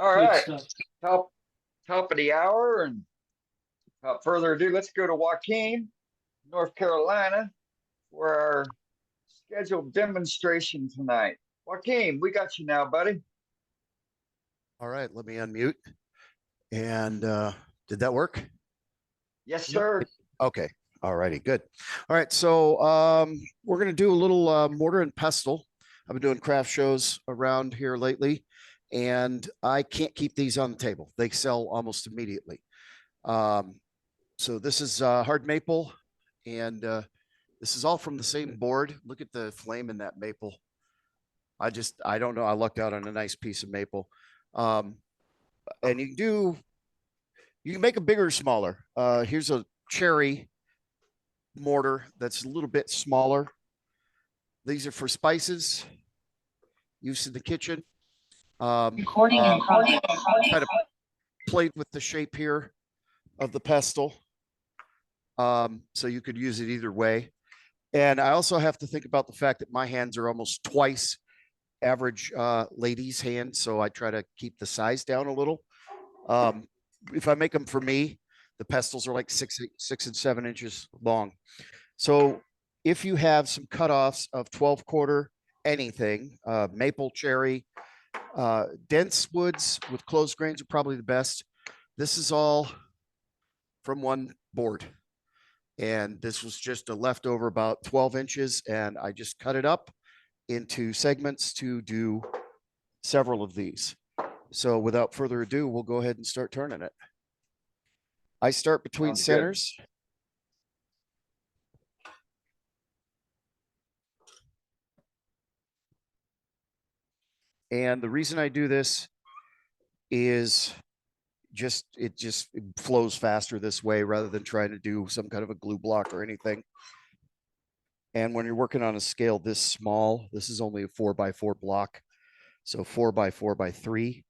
All Good right, stuff. top of the hour, and without further ado, let's go to Joaquin, North Carolina, for our scheduled demonstration tonight. Joaquin, we got you now, buddy. All right, let me unmute. And did that work? Yes, Yep. sir. Okay. All righty, good. All right, so we're going to do a little mortar and pestle. I've been doing craft shows around here lately, and I can't keep these on the table. They sell almost immediately. So this is hard maple, and this is all from the same board. Look at the flame in that maple. I don't know. I lucked out on a nice piece of maple. And you can make them bigger or smaller. Here's a cherry mortar that's a little bit smaller. These are for spices, use in the kitchen. Recording in progress. Kind of played with the shape here of the pestle. So you could use it either way. And I also have to think about the fact that my hands are almost twice average lady's hand. So I try to keep the size down a little. If I make them for me, the pestles are like 6 and 7 inches long. So if you have some cutoffs of 12 quarter, anything, maple, cherry, dense woods with closed grains are probably the best. This is all from one board. And this was just a leftover about 12 inches. And I just cut it up into segments to do several of these. So without further ado, we'll go ahead and start turning it. I start between Sounds centers. And the reason I do this is it flows faster this way rather than trying to do some kind of a glue block or anything. And when you're working on a scale this small, this is only a 4x4 block. So 4x4x3,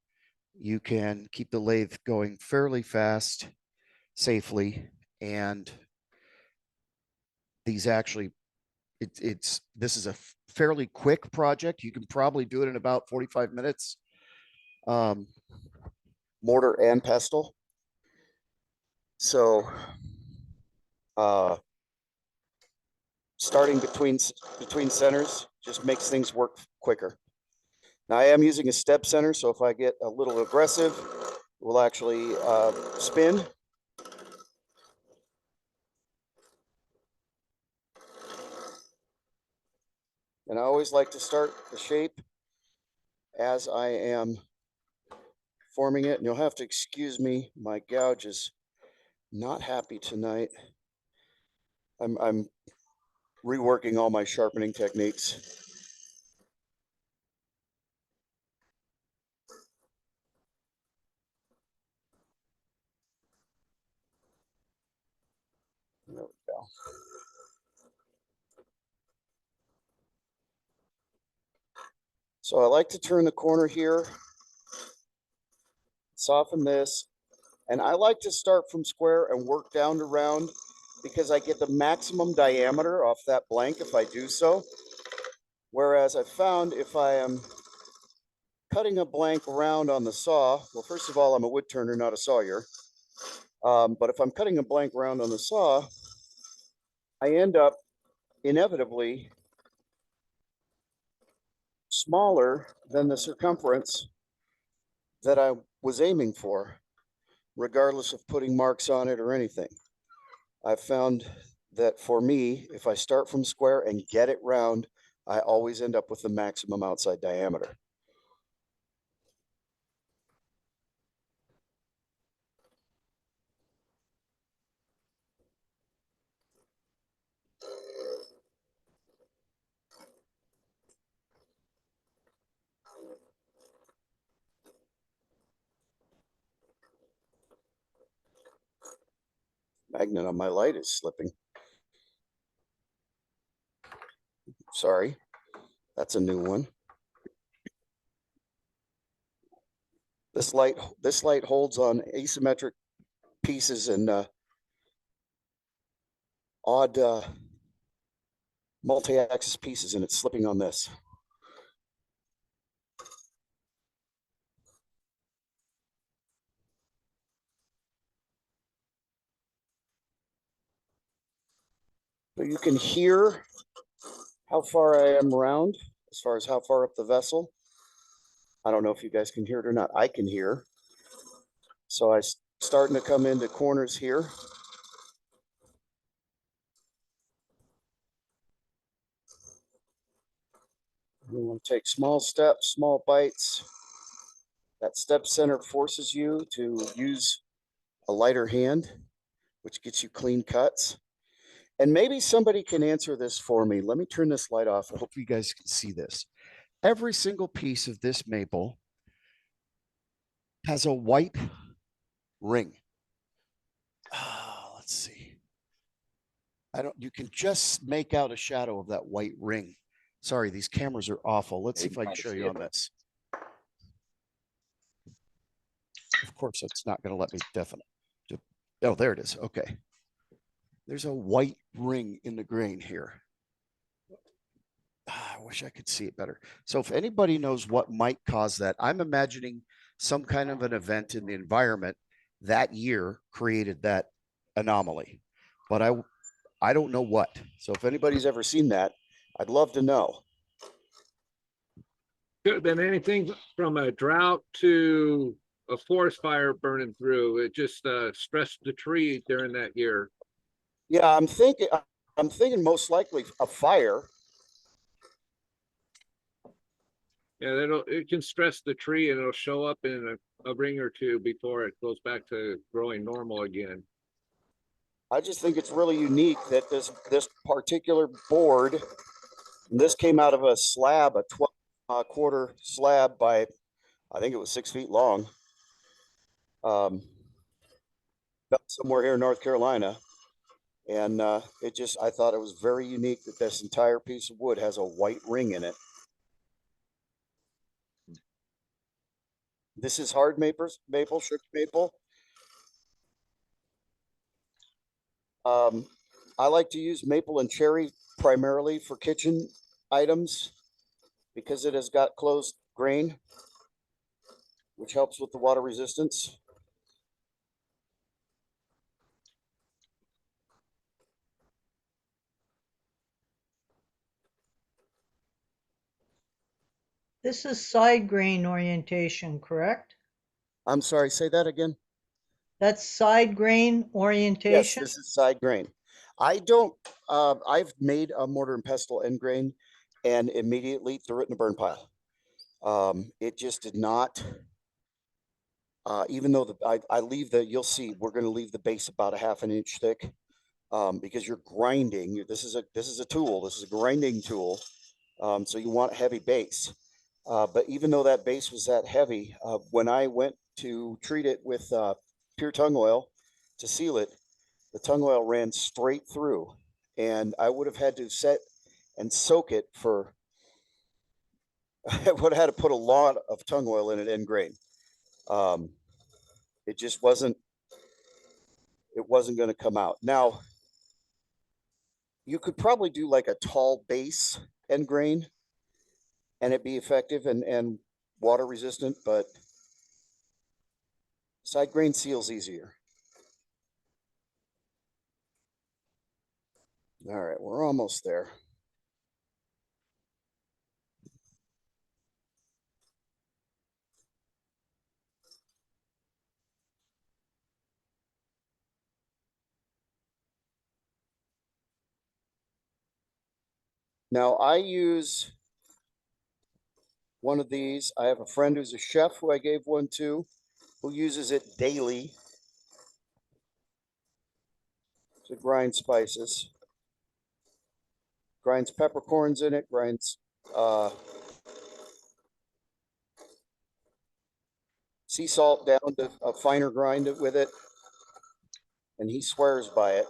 you can keep the lathe going fairly fast, safely. And these actually, this is a fairly quick project. You can probably do it in about 45 minutes. Mortar and pestle. So starting between centers just makes things work quicker. Now I am using a step center, so if I get a little aggressive, it will actually spin. And I always like to start the shape as I am forming it. And you'll have to excuse me, my gouge is not happy tonight. I'm reworking all my sharpening techniques. There we go. So I like to turn the corner here, soften this, and I like to start from square and work down to round because I get the maximum diameter off that blank if I do so. Whereas I found if I am cutting a blank round on the saw, well, first of all, I'm a wood turner, not a sawyer. But if I'm cutting a blank round on the saw, I end up inevitably smaller than the circumference that I was aiming for, regardless of putting marks on it or anything. I've found that for me, if I start from square and get it round, I always end up with the maximum outside diameter. Magnet on my light is slipping. Sorry, that's a new one. This light holds on asymmetric pieces and odd multi-axis pieces, and it's slipping on this. So you can hear how far I am around as far as how far up the vessel. I don't know if you guys can hear it or not. I can hear. So I'm starting to come into corners here. You want to take small steps, small bites. That step center forces you to use a lighter hand, which gets you clean cuts. And maybe somebody can answer this for me. Let me turn this light off. I hope you guys can see this. Every single piece of this maple has a white ring. Let's see. You can just make out a shadow of that white ring. Sorry, these cameras are awful. Let's see if I can show you on this. Of course, it's not going to let me definitely. Oh, there it is. Okay. There's a white ring in the grain here. I wish I could see it better. So if anybody knows what might cause that, I'm imagining some kind of an event in the environment that year created that anomaly. But I don't know what. So if anybody's ever seen that, I'd love to know. Could have been anything from a drought to a forest fire burning through. It just stressed the tree during that year. Yeah, I'm thinking most likely a fire. Yeah, it can stress the tree and it'll show up in a ring or two before it goes back to growing normal again. I just think it's really unique that this particular board, and this came out of a slab, a 12-quarter slab by, I think it was 6 feet long. Somewhere here in North Carolina. And I thought it was very unique that this entire piece of wood has a white ring in it. This is hard maple, sugar maple. I like to use maple and cherry primarily for kitchen items because it has got closed grain, which helps with the water resistance. This is side grain orientation, correct? I'm sorry, say that again. That's side grain Yes, orientation? this is side grain. I've made a mortar and pestle end grain and immediately threw it in the burn pile. It just did not, even though I leave you'll see, we're going to leave the base about a half an inch thick because you're grinding. This is a tool. This is a grinding tool. So you want a heavy base. But even though that base was that heavy, when I went to treat it with pure tung oil to seal it, the tung oil ran straight through, and I would have had to set and soak it for. I would have had to put a lot of tung oil in it end grain. It just wasn't. It wasn't going to come out. Now, you could probably do like a tall base end grain, and it be effective and water resistant, but side grain seals easier. All right, we're almost there. Now I use one of these. I have a friend who's a chef who I gave one to, who uses it daily to grind spices. Grinds peppercorns in it, grinds sea salt down to a finer grind with it, and he swears by it.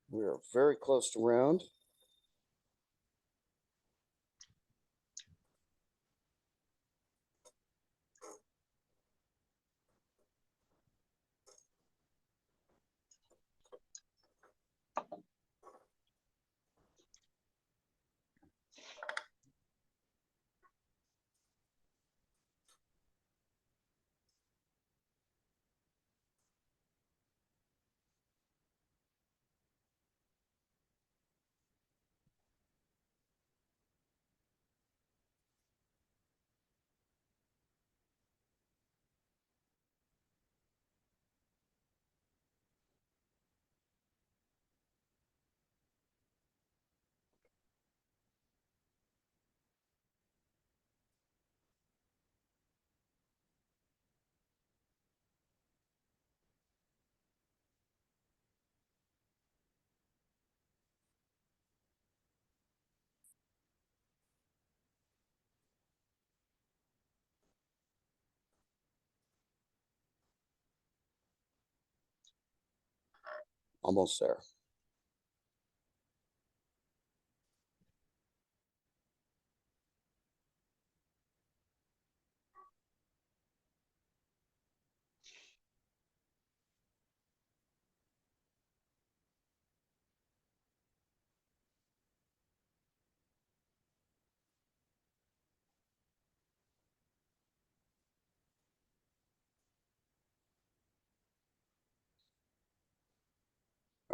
We're very close to round. Almost there.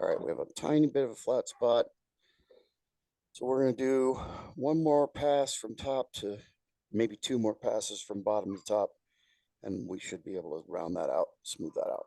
All right, we have a tiny bit of a flat spot. So we're going to do one more pass from top to maybe two more passes from bottom to top, and we should be able to round that out, smooth that out.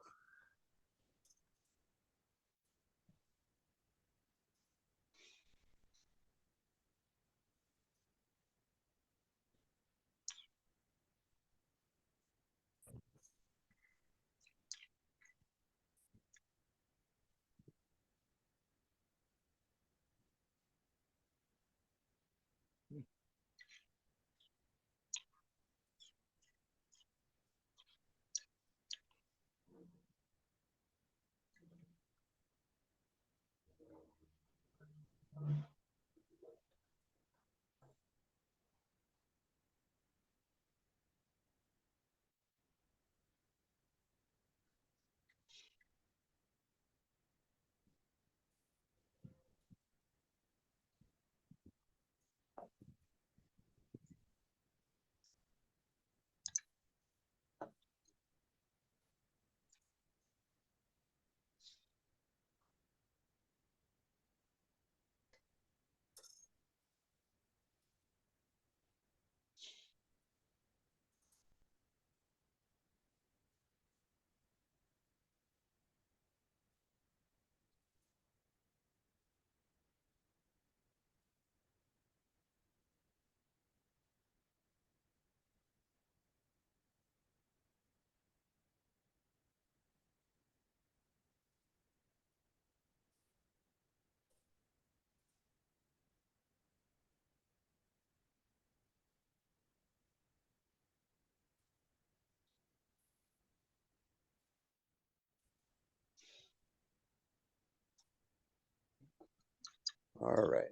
All right.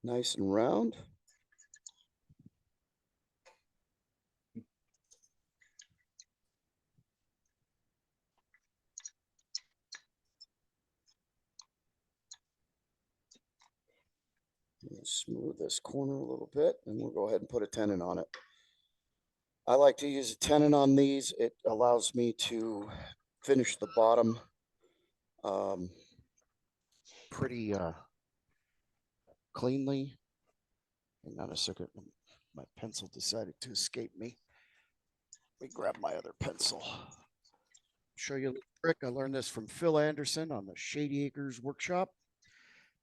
Nice and round. Smooth this corner a little bit, and we'll go ahead and put a tenon on it. I like to use a tenon on these. It allows me to finish the bottom pretty cleanly. Hang on a second. My pencil decided to escape me. Let me grab my other pencil. Show you a little trick. I learned this from Phil Anderson on the Shady Acres workshop.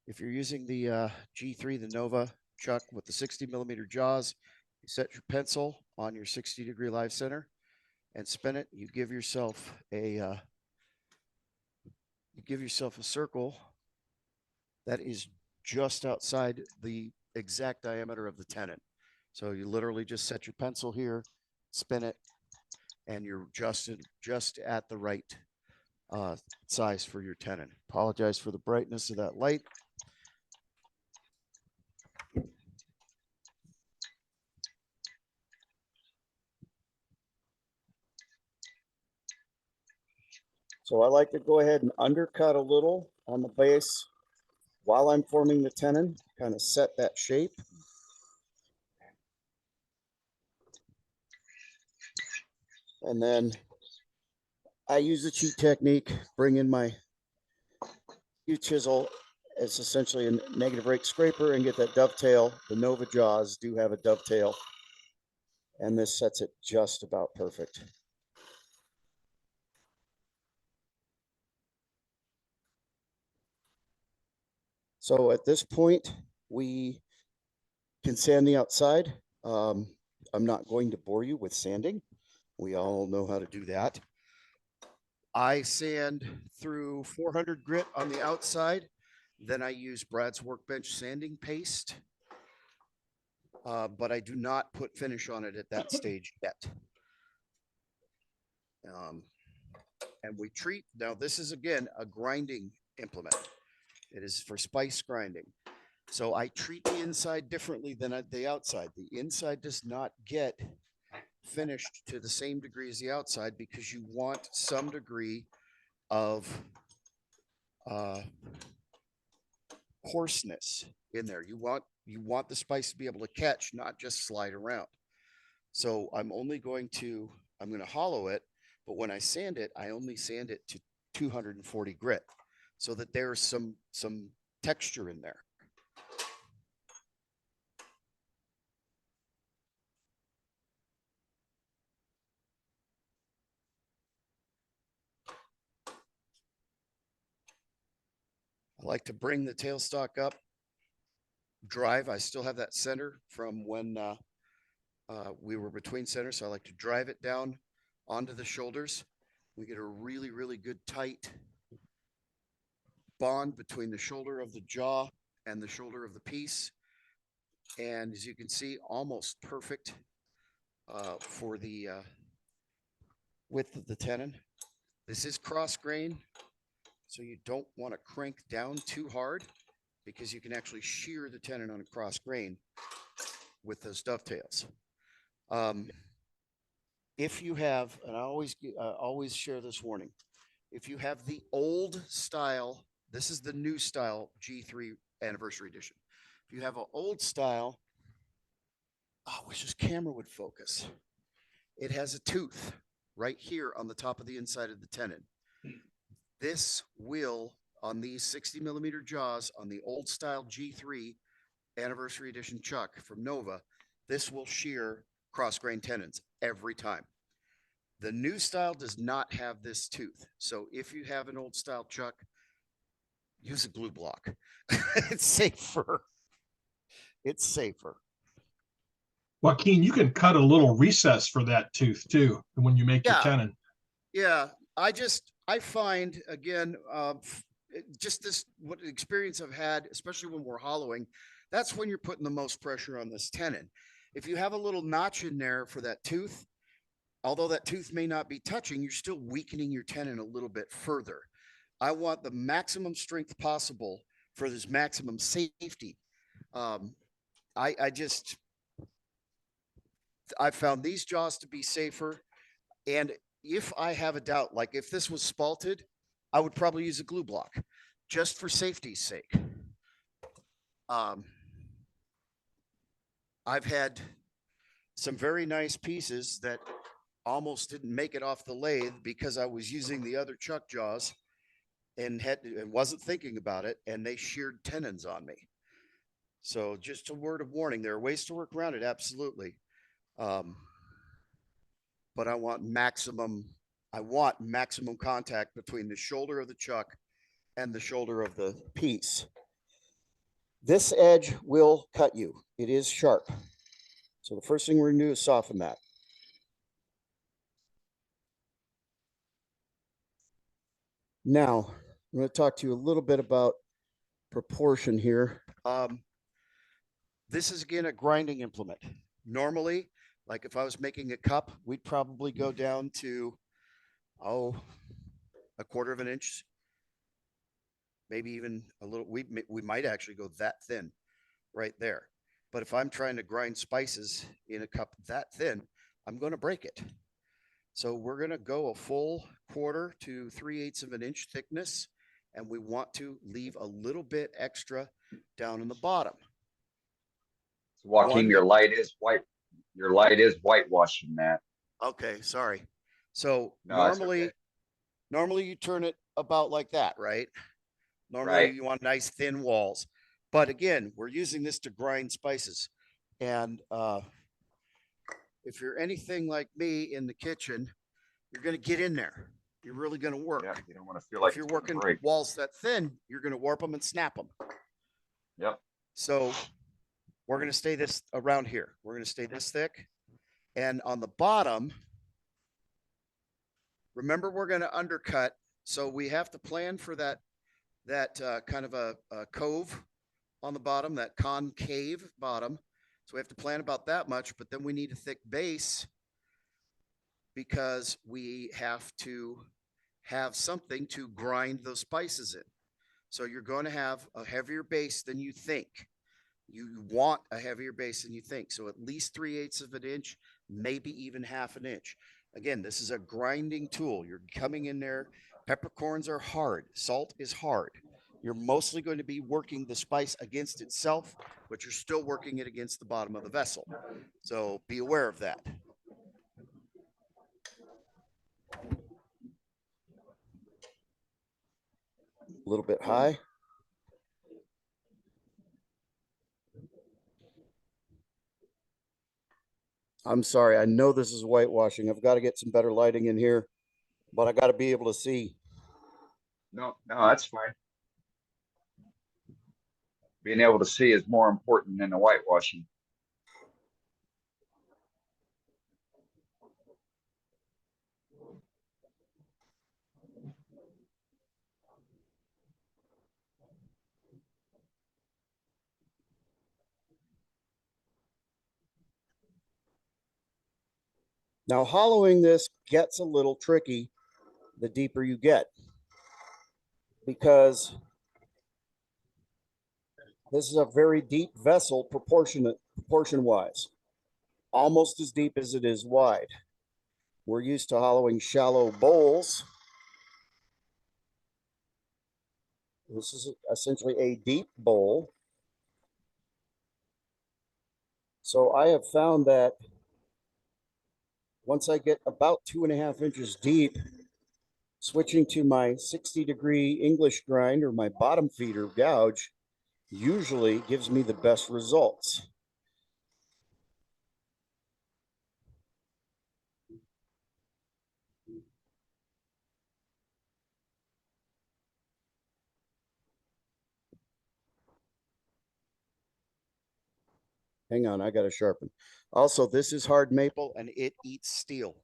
If you're using the G3, the Nova chuck with the 60mm jaws, you set your pencil on your 60-degree live center and spin it. You give yourself a circle that is just outside the exact diameter of the tenon. So you literally just set your pencil here, spin it, and you're just at the right size for your tenon. Apologize for the brightness of that light. So I like to go ahead and undercut a little on the base while I'm forming the tenon, kind of set that shape. And then I use the cheat technique, bring in my chisel as essentially a negative rake scraper and get that dovetail. The Nova jaws do have a dovetail, and this sets it just about perfect. So at this point, we can sand the outside. I'm not going to bore you with sanding. We all know how to do that. I sand through 400 grit on the outside. Then I use Brad's Workbench sanding paste. But I do not put finish on it at that stage yet. and we treat. Now, this is again a grinding implement. It is for spice grinding. So I treat the inside differently than the outside. The inside does not get finished to the same degree as the outside because you want some degree of coarseness in there. You want the spice to be able to catch, not just slide around. So I'm going to hollow it, but when I sand it, I only sand it to 240 grit so that there's some texture in there. I like to bring the tailstock up, drive. I still have that center from when we were between centers. So I like to drive it down onto the shoulders. We get a really, really good tight bond between the shoulder of the jaw and the shoulder of the piece. And as you can see, almost perfect for the width of the tenon. This is cross grain, so you don't want to crank down too hard because you can actually shear the tenon on a cross grain with those dovetails. If you have, and I always share this warning, if you have the old style, this is the new style G3 anniversary edition. If you have an old style, I wish this camera would focus. It has a tooth right here on the top of the inside of the tenon. This will, on these 60 millimeter jaws on the old style G3 anniversary edition chuck from Nova, this will shear cross grain tenons every time. The new style does not have this tooth. So if you have an old style chuck, use a glue block. It's safer. It's safer. Joaquin, you can cut a little recess for that tooth too when you make your tenon. Yeah, I find again, just this what experience I've had, especially when we're hollowing, that's when you're putting the most pressure on this tenon. If you have a little notch in there for that tooth, although that tooth may not be touching, you're still weakening your tenon a little bit further. I want the maximum strength possible for this maximum safety. I found these jaws to be safer. And if I have a doubt, like if this was spalted, I would probably use a glue block just for safety's sake. I've had some very nice pieces that almost didn't make it off the lathe because I was using the other chuck jaws and wasn't thinking about it, and they sheared tenons on me. So just a word of warning, there are ways to work around it, absolutely. But I want maximum contact between the shoulder of the chuck and the shoulder of the piece. This edge will cut you. It is sharp. So the first thing we're gonna do is soften that. Now, I'm going to talk to you a little bit about proportion here. This is, again, a grinding implement. Normally, like if I was making a cup, we'd probably go down to, a 1/4 of an inch, maybe even a little. We might actually go that thin right there. But if I'm trying to grind spices in a cup that thin, I'm going to break it. So we're going to go a full 1/4 to 3/8 of an inch thickness, and we want to leave a little bit extra down in the bottom. Joaquin, your light is white. Your light is whitewashing that. Okay, sorry. So No, okay. normally you turn it about like that, right? Normally Right. you want nice thin walls. But again, we're using this to grind spices. And if you're anything like me in the kitchen, you're going to get in there. You're really going to work. Yeah, you don't want to feel like if you're working walls that thin, you're going to warp them and snap them. Yep. So we're going to stay this around here. We're going to stay this thick. And on the bottom, remember, we're going to undercut. So we have to plan for that kind of a cove on the bottom, that concave bottom. So we have to plan about that much, but then we need a thick base because we have to have something to grind those spices in. So you're going to have a heavier base than you think. You want a heavier base than you think. So at least 3/8 of an inch, maybe even half an inch. Again, this is a grinding tool. You're coming in there. Peppercorns are hard. Salt is hard. You're mostly going to be working the spice against itself, but you're still working it against the bottom of the vessel. So be aware of that. A little bit high. I'm sorry. I know this is whitewashing. I've got to get some better lighting in here, but I got to be able to see. No, that's fine. Being able to see is more important than the whitewashing. Now, hollowing this gets a little tricky the deeper you get, because this is a very deep vessel proportion wise, almost as deep as it is wide. We're used to hollowing shallow bowls. This is essentially a deep bowl. So I have found that once I get about 2.5 inches deep, switching to my 60-degree English grind or my bottom feeder gouge usually gives me the best results. Hang on, I got to sharpen. Also, this is hard maple and it eats steel.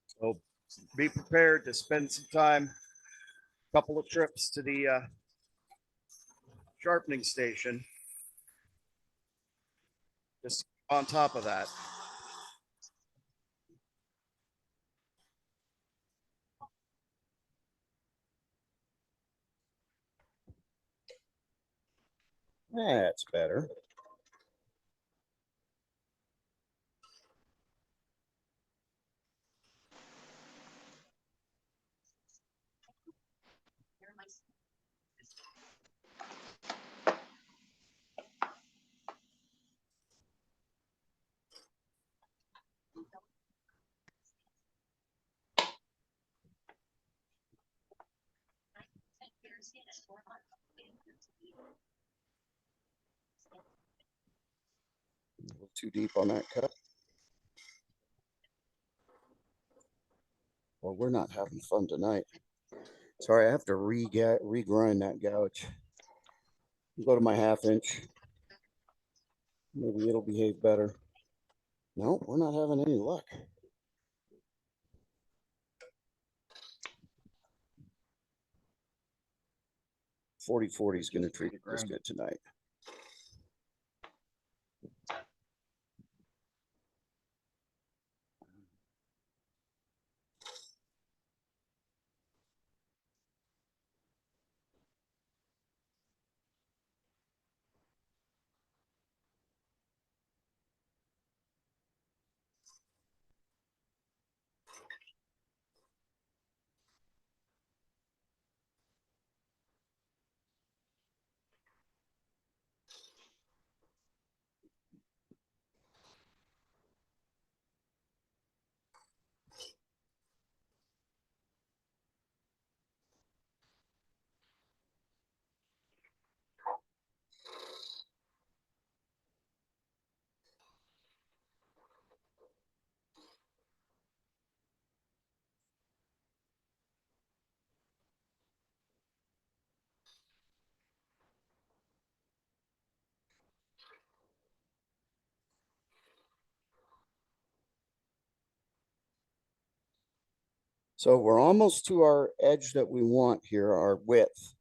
So be prepared to spend some time, a couple of trips to the sharpening station. Just on top of that. That's better. A little too deep on that cut. Well, we're not having fun tonight. Sorry, I have to regrind that gouge. Go to my 1/2 inch. Maybe it'll behave better. No, we're not having any luck. 40/40 is going to treat this good tonight. So we're almost to our edge that we want here, our width.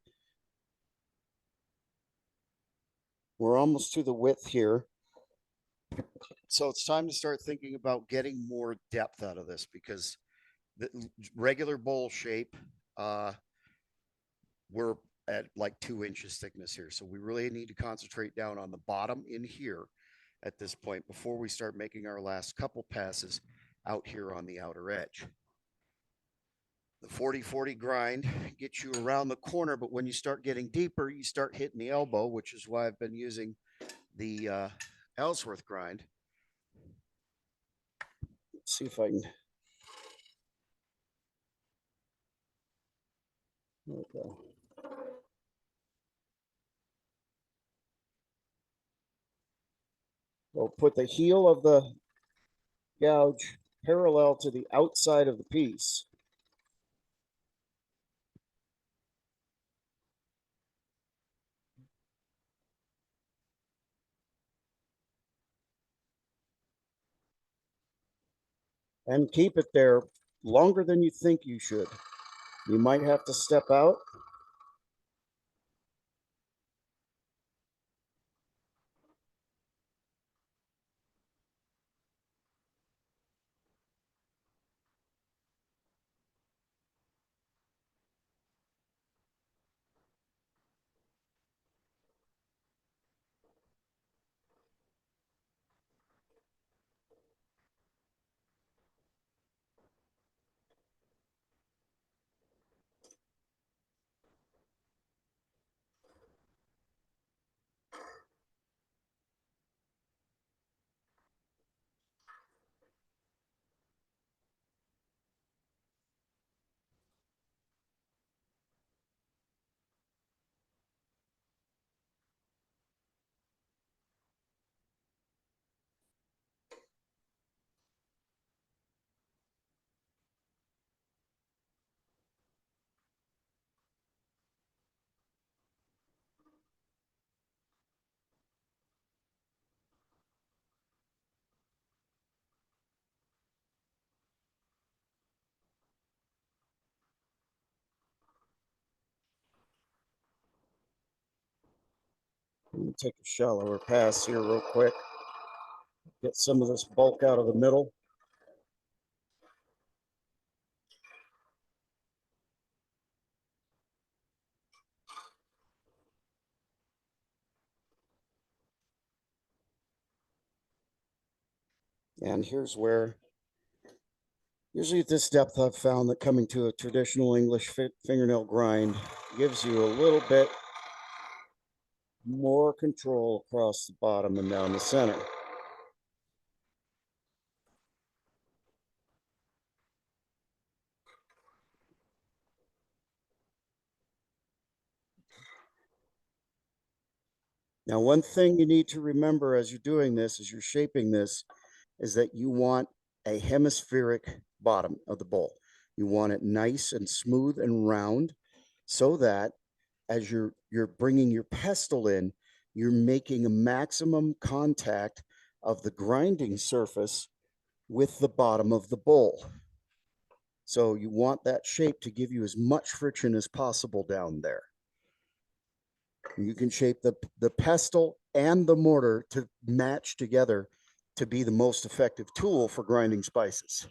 We're almost to the width here. So it's time to start thinking about getting more depth out of this, because the regular bowl shape, we're at like 2 inches thickness here. So we really need to concentrate down on the bottom in here at this point before we start making our last couple passes out here on the outer edge. The 40-40 grind gets you around the corner, but when you start getting deeper, you start hitting the elbow, which is why I've been using the Ellsworth grind. Let's see if I can. Okay. So put the heel of the gouge parallel to the outside of the piece. And keep it there longer than you think you should. You might have to step out. Let me take a shallower pass here real quick. Get some of this bulk out of the middle. And here's where, usually at this depth, I've found that coming to a traditional English fingernail grind gives you a little bit more control across the bottom and down the center. Now, one thing you need to remember as you're doing this, as you're shaping this, is that you want a hemispheric bottom of the bowl. You want it nice and smooth and round so that as you're bringing your pestle in, you're making a maximum contact of the grinding surface with the bottom of the bowl. So you want that shape to give you as much friction as possible down there. You can shape the pestle and the mortar to match together to be the most effective tool for grinding spices.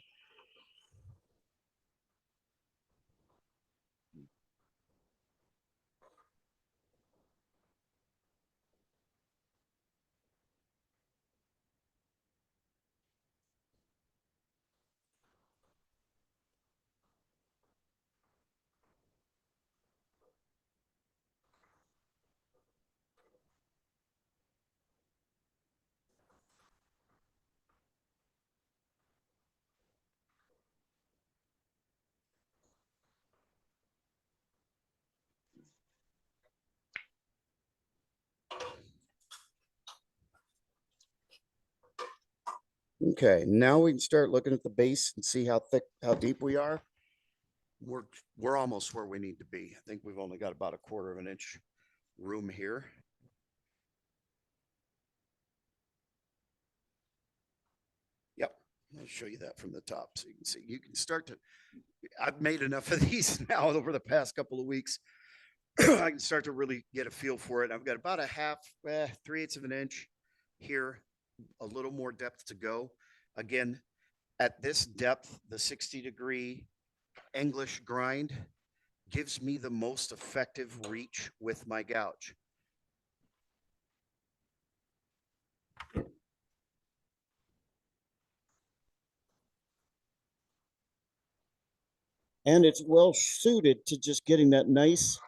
Okay, now we can start looking at the base and see how thick, how deep we are. We're almost where we need to be. I think we've only got about 1/4 of an inch room here. Yep, I'll show you that from the top so you can see. You can start to, I've made enough of these now over the past couple of weeks. I can start to really get a feel for it. I've got about a 3/8 of an inch here, a little more depth to go. Again, at this depth, the 60-degree English grind gives me the most effective reach with my gouge. And it's well suited to just getting that nice,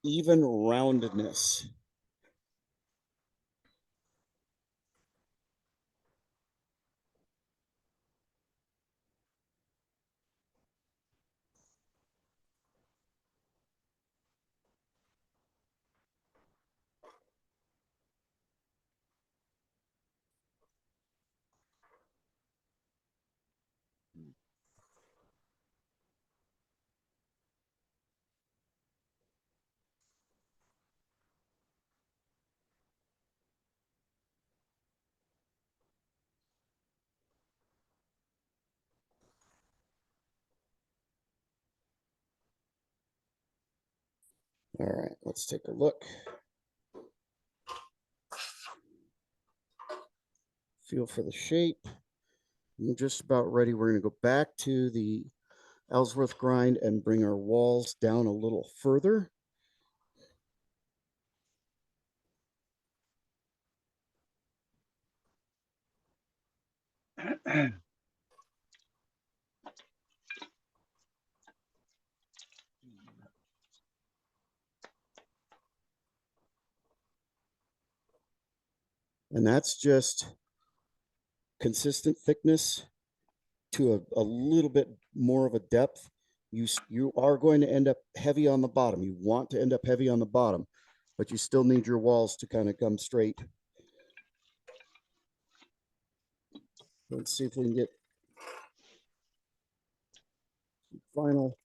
even roundedness. All right, let's take a look. Feel for the shape. I'm just about ready. We're going to go back to the Ellsworth grind and bring our walls down a little further. And that's just consistent thickness to a little bit more of a depth. You are going to end up heavy on the bottom. You want to end up heavy on the bottom, but you still need your walls to kind of come straight. Let's see if we can get final.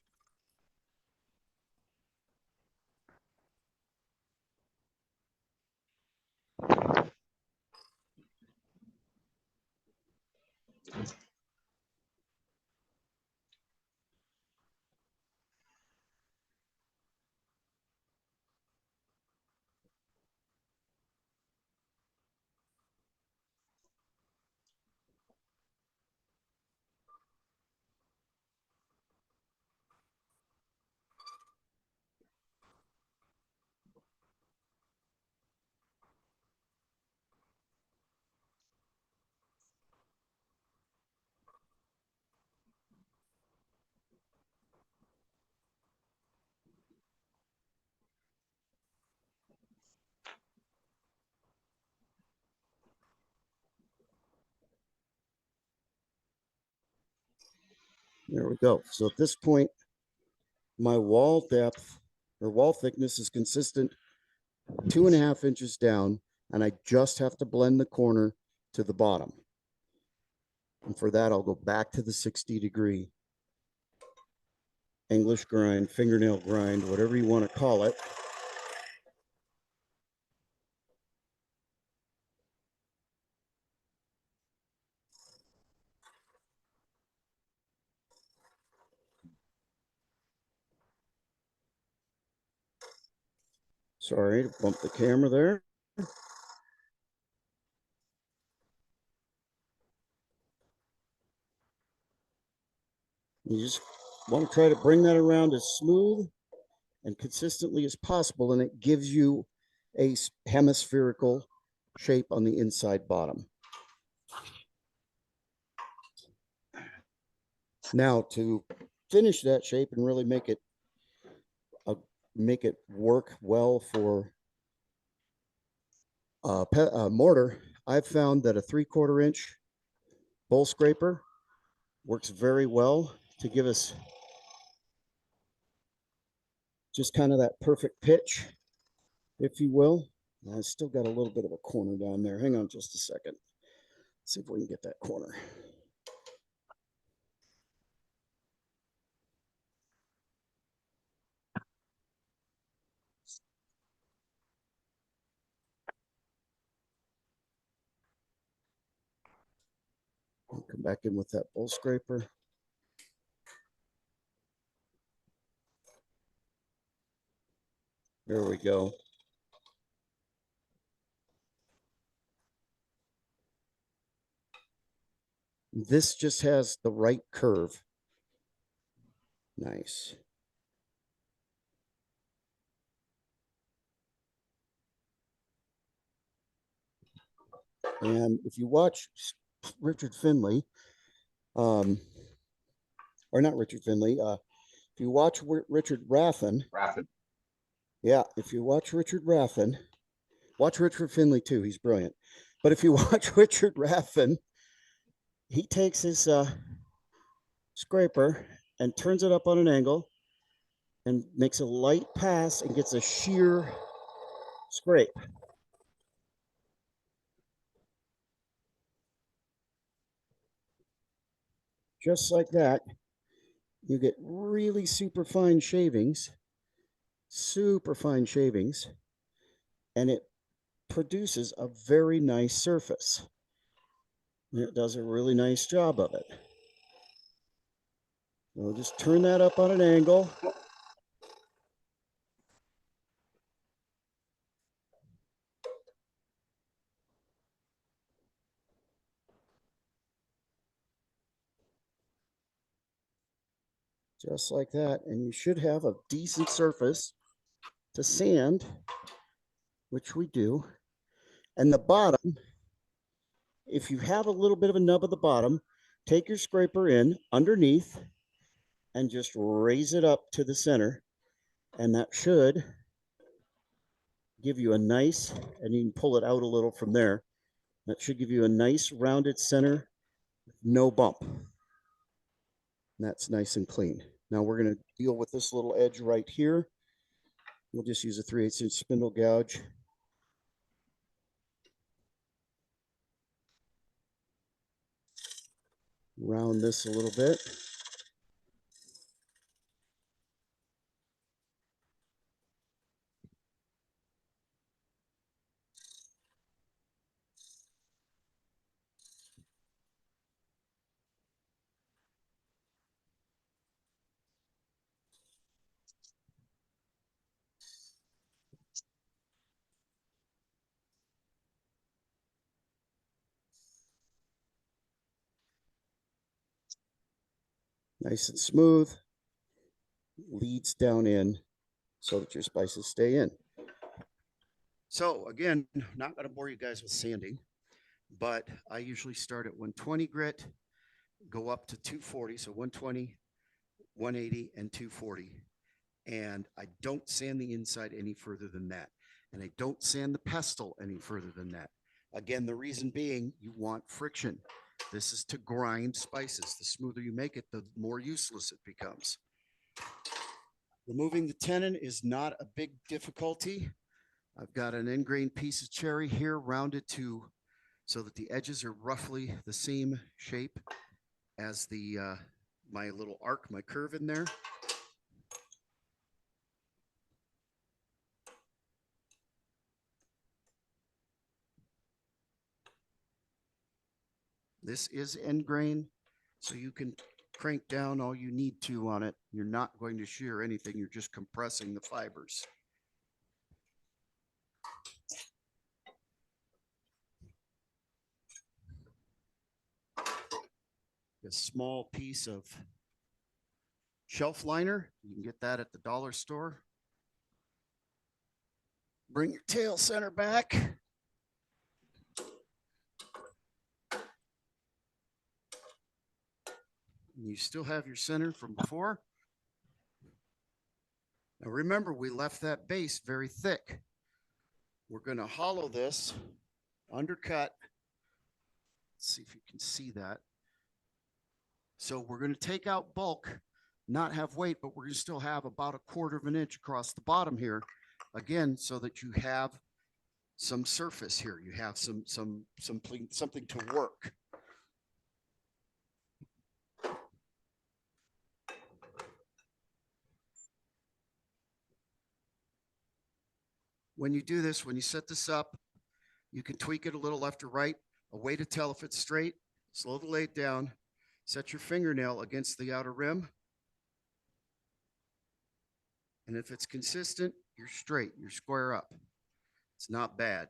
There we go. So at this point, my wall depth or wall thickness is consistent 2.5 inches down, and I just have to blend the corner to the bottom. And for that, I'll go back to the 60-degree English grind, fingernail grind, whatever you want to call it. Sorry to bump the camera there. You just want to try to bring that around as smooth and consistently as possible, and it gives you a hemispherical shape on the inside bottom. Now, to finish that shape and really make it work well for mortar, I've found that a 3/4 inch bowl scraper works very well to give us just kind of that perfect pitch, if you will. I still got a little bit of a corner down there. Hang on just a second. See if we can get that corner. I'll come back in with that bowl scraper. There we go. This just has the right curve. Nice. And if you watch Richard Finley, or not Richard Finley, if you watch Richard Raffin, Rapid. yeah, if you watch Richard Raffin, watch Richard Finley too. He's brilliant. But if you watch Richard Raffin, he takes his scraper and turns it up on an angle and makes a light pass and gets a sheer scrape. Just like that, you get really super fine shavings, and it produces a very nice surface. And it does a really nice job of it. We'll just turn that up on an angle. Just like that. And you should have a decent surface to sand, which we do. And the bottom, if you have a little bit of a nub at the bottom, take your scraper in underneath and just raise it up to the center. And that should give you a nice, and you can pull it out a little from there. That should give you a nice rounded center, no bump. And that's nice and clean. Now we're going to deal with this little edge right here. We'll just use a 3/8 inch spindle gouge. Round this a little bit. Nice and smooth. Leads down in so that your spices stay in. So again, not going to bore you guys with sanding, but I usually start at 120 grit, go up to 240. So 120, 180, and 240. And I don't sand the inside any further than that. And I don't sand the pestle any further than that. Again, the reason being you want friction. This is to grind spices. The smoother you make it, the more useless it becomes. Removing the tenon is not a big difficulty. I've got an end grain piece of cherry here rounded to so that the edges are roughly the same shape as the my little arc, my curve in there. This is end grain, so you can crank down all you need to on it. You're not going to shear anything. You're just compressing the fibers. A small piece of shelf liner. You can get that at the dollar store. Bring your tail center back. You still have your center from before. Now remember, we left that base very thick. We're going to hollow this, undercut. Let's see if you can see that. So we're going to take out bulk, not have weight, but we're going to still have about 1/4 inch across the bottom here. Again, so that you have some surface here. You have something to work. When you do this, when you set this up, you can tweak it a little left or right. A way to tell if it's straight, slow the lathe down, set your fingernail against the outer rim. And if it's consistent, you're straight, you're square up. It's not bad.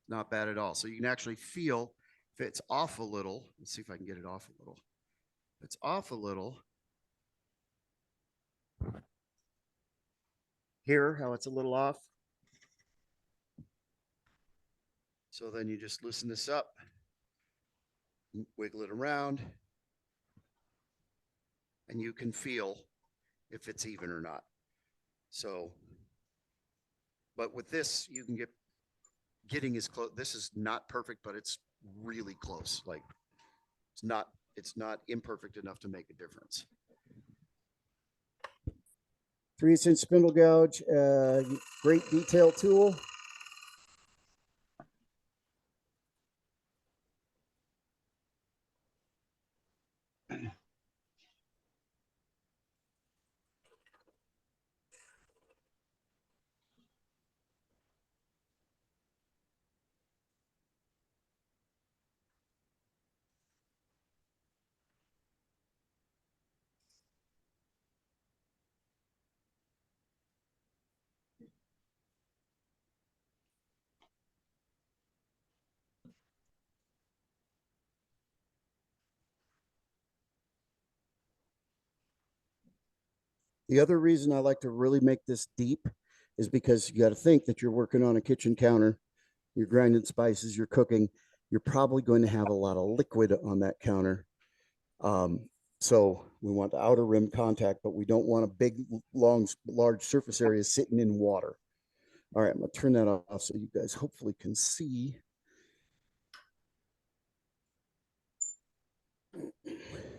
Not bad at all. So you can actually feel if it's off a little. Let's see if I can get it off a little. If it's off a little, Here, how it's a little off. So then you just loosen this up, wiggle it around, and you can feel if it's even or not. So, but with this, you can getting as close. This is not perfect, but it's really close. Like it's not imperfect enough to make a difference. 3/8 spindle gouge, great detail tool. The other reason I like to really make this deep is because you got to think that you're working on a kitchen counter, you're grinding spices, you're cooking, you're probably going to have a lot of liquid on that counter. So we want the outer rim contact, but we don't want a big, large surface area sitting in water. All right, I'm gonna turn that off so you guys hopefully can see.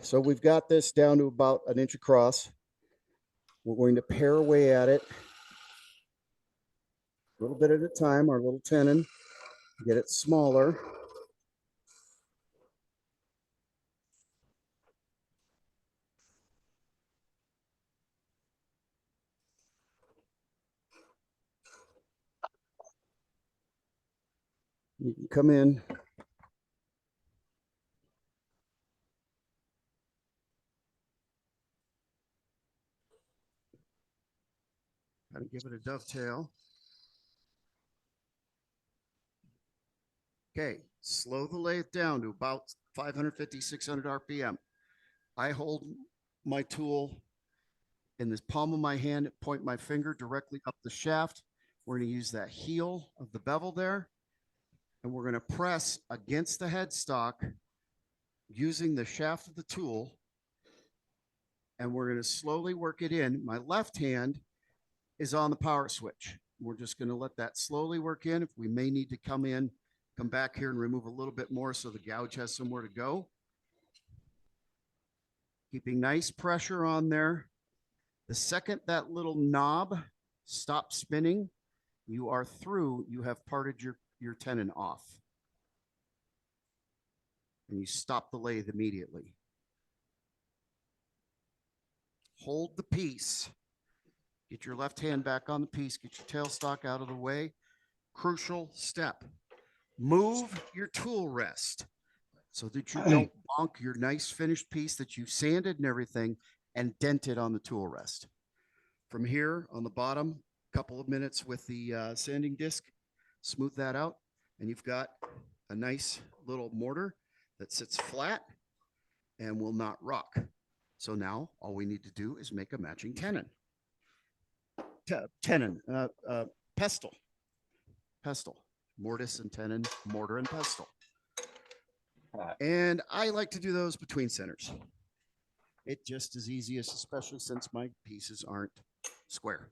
So we've got this down to about 1 inch across. We're going to pare away at it a little bit at a time, our little tenon, get it smaller. You can come in. Kind of give it a dovetail. Okay, slow the lathe down to about 550, 600 RPM. I hold my tool in the palm of my hand, point my finger directly up the shaft. We're going to use that heel of the bevel there, and we're going to press against the headstock using the shaft of the tool, and we're going to slowly work it in. My left hand is on the power switch. We're just going to let that slowly work in. If we may need to come back here and remove a little bit more so the gouge has somewhere to go. Keeping nice pressure on there. The second that little knob stops spinning, you are through. You have parted your tenon off. And you stop the lathe immediately. Hold the piece. Get your left hand back on the piece. Get your tailstock out of the way. Crucial step. Move your tool rest so that you don't bonk your nice finished piece that you sanded and everything and dented on the tool rest. From here on the bottom, a couple of minutes with the sanding disc, smooth that out, and you've got a nice little mortar that sits flat and will not rock. So now all we need to do is make a matching tenon. Pestle. Mortise and tenon, mortar and pestle. And I like to do those between centers. It just as easy as, especially since my pieces aren't square.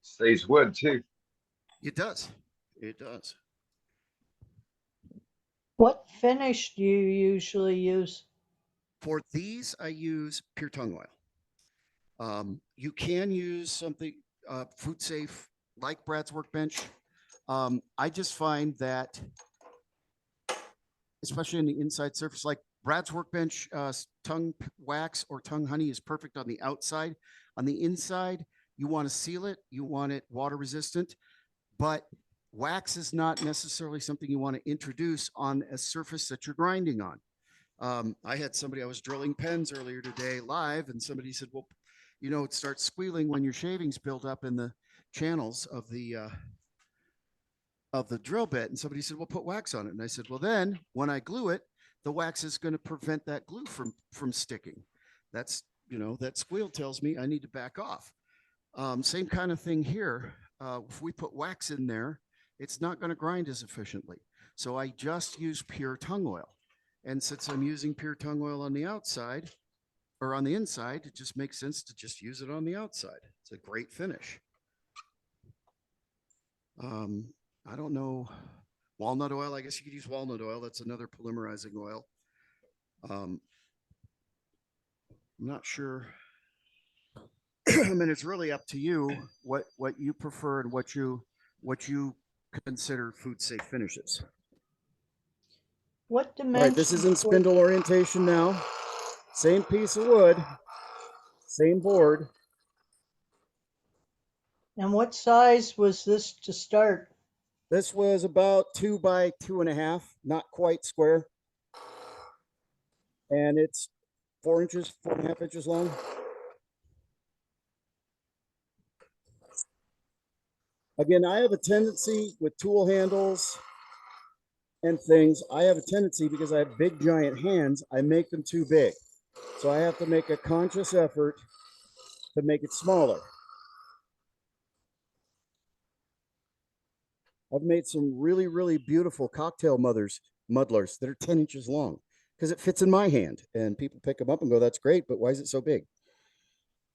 Saves wood too. It does. It does. What finish do you usually use? For these, I use pure tung oil. You can use something food safe like Brad's Workbench. I just find that, especially in the inside surface, like Brad's Workbench, tongue wax or tongue honey is perfect on the outside. On the inside, you want to seal it. You want it water resistant, but wax is not necessarily something you want to introduce on a surface that you're grinding on. I had somebody, I was drilling pens earlier today live, and somebody said, well, you know, it starts squealing when your shavings build up in the channels of the drill bit. And somebody said, well, put wax on it. And I said, well, then when I glue it, the wax is going to prevent that glue from sticking. That's, you know, that squeal tells me I need to back off. Same kind of thing here. If we put wax in there, it's not going to grind as efficiently. So I just use pure tung oil. And since I'm using pure tung oil on the outside or on the inside, it just makes sense to just use it on the outside. It's a great finish. I don't know. Walnut oil, I guess you could use walnut oil. That's another polymerizing oil. I'm not sure. I mean, it's really up to you what you prefer and what you consider food safe finishes. What All right, this dimensions is in were- spindle orientation now. Same piece of wood, same board. and what size was this to start? This was about 2 by 2.5, not quite square. And it's 4 inches, 4.5 inches long. Again, I have a tendency with tool handles and things, I have a tendency because I have big giant hands, I make them too big. So I have to make a conscious effort to make it smaller. I've made some really, really beautiful cocktail muddlers that are 10 inches long because it fits in my hand. And people pick them up and go, that's great, but why is it so big?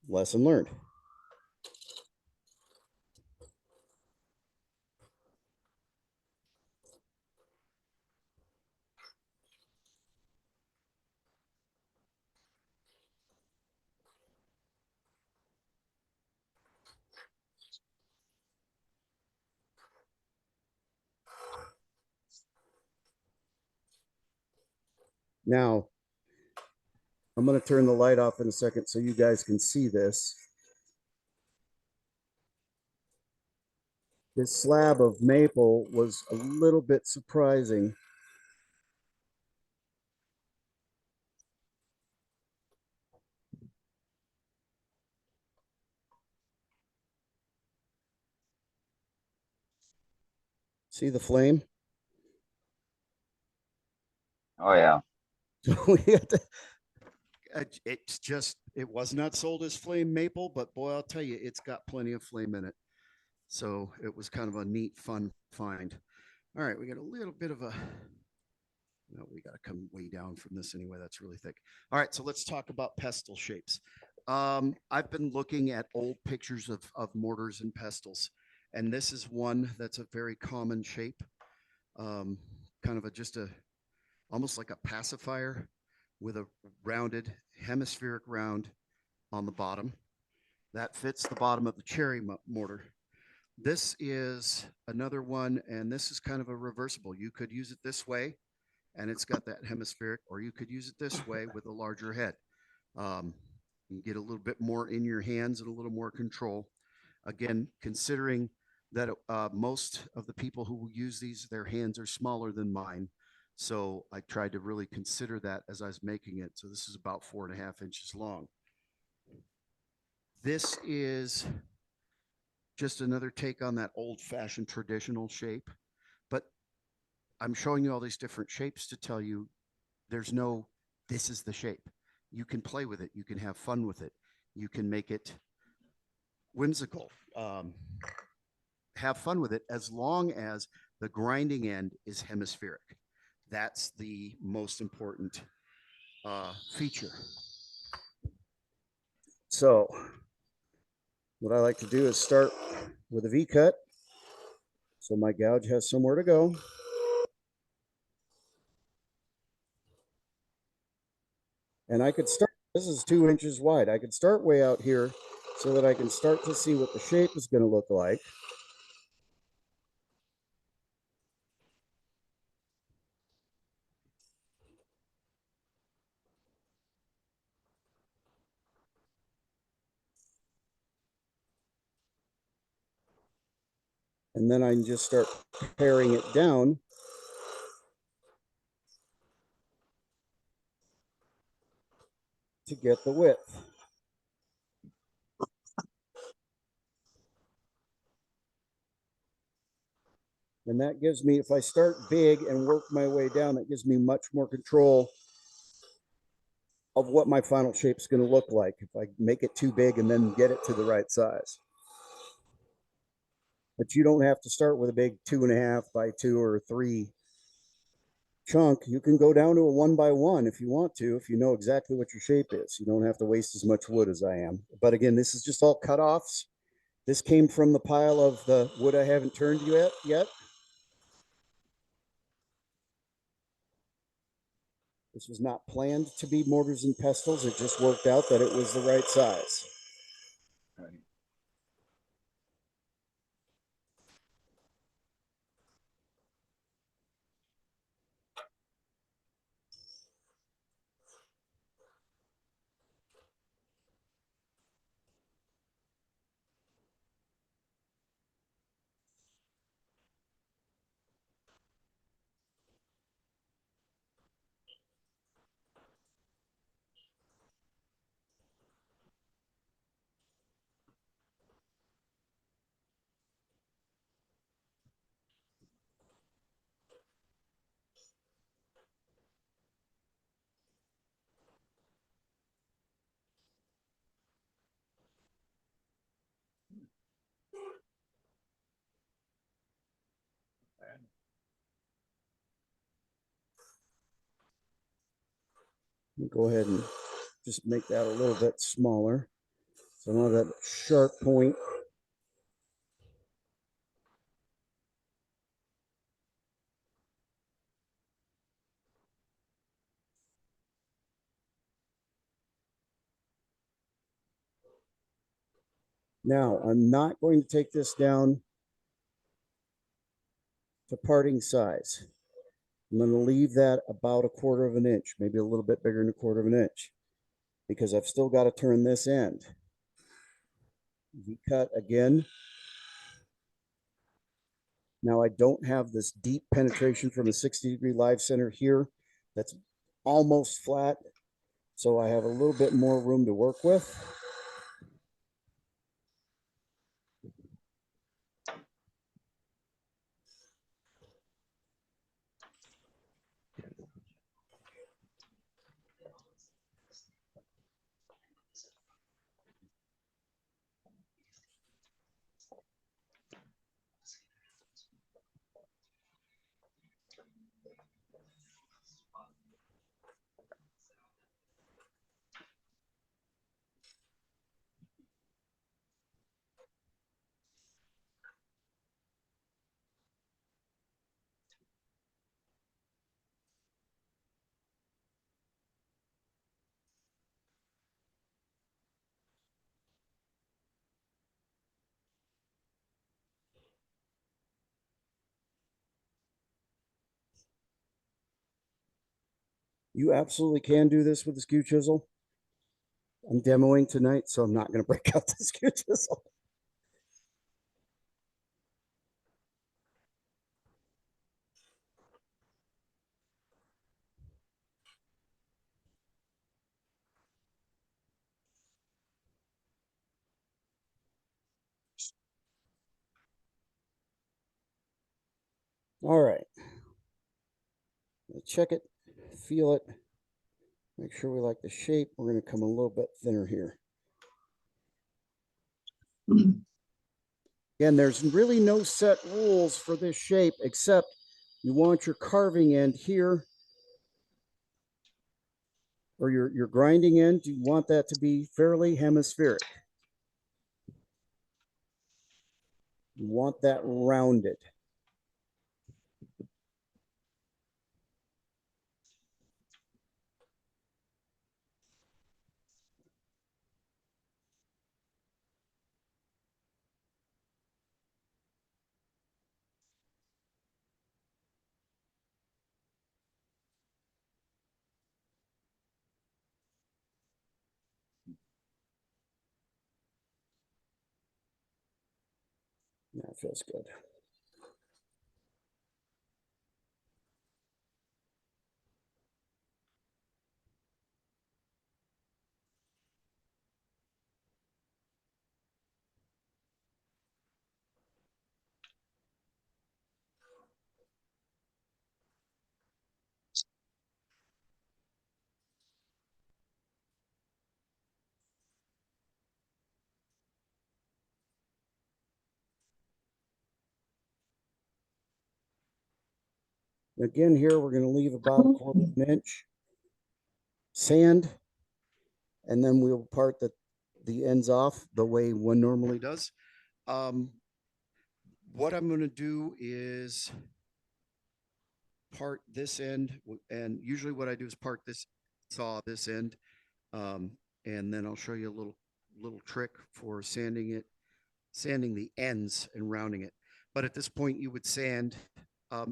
Lesson learned. Now, I'm going to turn the light off in a second so you guys can see this. This slab of maple was a little bit surprising. See the flame? Oh yeah. So we had to, it's just, it was not sold as flame maple, but boy, I'll tell you, it's got plenty of flame in it. So it was kind of a neat, fun find. All right, we got a little bit of a, no, we got to come way down from this anyway. That's really thick. All right, so let's talk about pestle shapes. I've been looking at old pictures of mortars and pestles, and this is one that's a very common shape. Kind of almost like a pacifier with a rounded hemispheric round on the bottom. That fits the bottom of the cherry mortar. This is another one, and this is kind of a reversible. You could use it this way, and it's got that hemispheric, or you could use it this way with a larger head. You get a little bit more in your hands and a little more control. Again, considering that most of the people who use these, their hands are smaller than mine. So I tried to really consider that as I was making it. So this is about 4.5 inches long. This is just another take on that old fashioned traditional shape, but I'm showing you all these different shapes to tell you there's no, this is the shape. You can play with it. You can have fun with it. You can make it whimsical. Have fun with it as long as the grinding end is hemispheric. That's the most important feature. So what I like to do is start with a V-cut. So my gouge has somewhere to go. And I could start, this is 2 inches wide. I could start way out here so that I can start to see what the shape is going to look like. And then I can just start paring it down to get the width. And that gives me, if I start big and work my way down, that gives me much more control of what my final shape is going to look like if I make it too big and then get it to the right size. but you don't have to start with a big 2.5 by 2 or 3 chunk. You can go down to a 1 by 1 if you want to, if you know exactly what your shape is. You don't have to waste as much wood as I am. But again, this is just all cutoffs. This came from the pile of the wood I haven't turned yet. This was not planned to be mortars and pestles. It just worked out that it was the right size. Right. Go ahead and just make that a little bit smaller. So I don't have that sharp point. Now, I'm not going to take this down to parting size. I'm going to leave that about 1/4 of an inch, maybe a little bit bigger than 1/4 of an inch, because I've still got to turn this end. V-cut again. Now I don't have this deep penetration from a 60-degree live center here. That's almost flat. So I have a little bit more room to work with. You absolutely can do this with the skew chisel. I'm demoing tonight, so I'm not going to break out the skew chisel. All right. Check it, feel it, make sure we like the shape. We're going to come a little bit thinner here. Again, there's really no set rules for this shape, except you want your carving end here, or your grinding end, you want that to be fairly hemispheric. You want that rounded. That feels good. Again, here we're going to leave about a quarter of an inch sand, and then we'll part the ends off the way one normally does. What I'm going to do is part this end, and usually what I do is part this saw this end, and then I'll show you a little trick for sanding the ends and rounding it. But at this point, you would sand.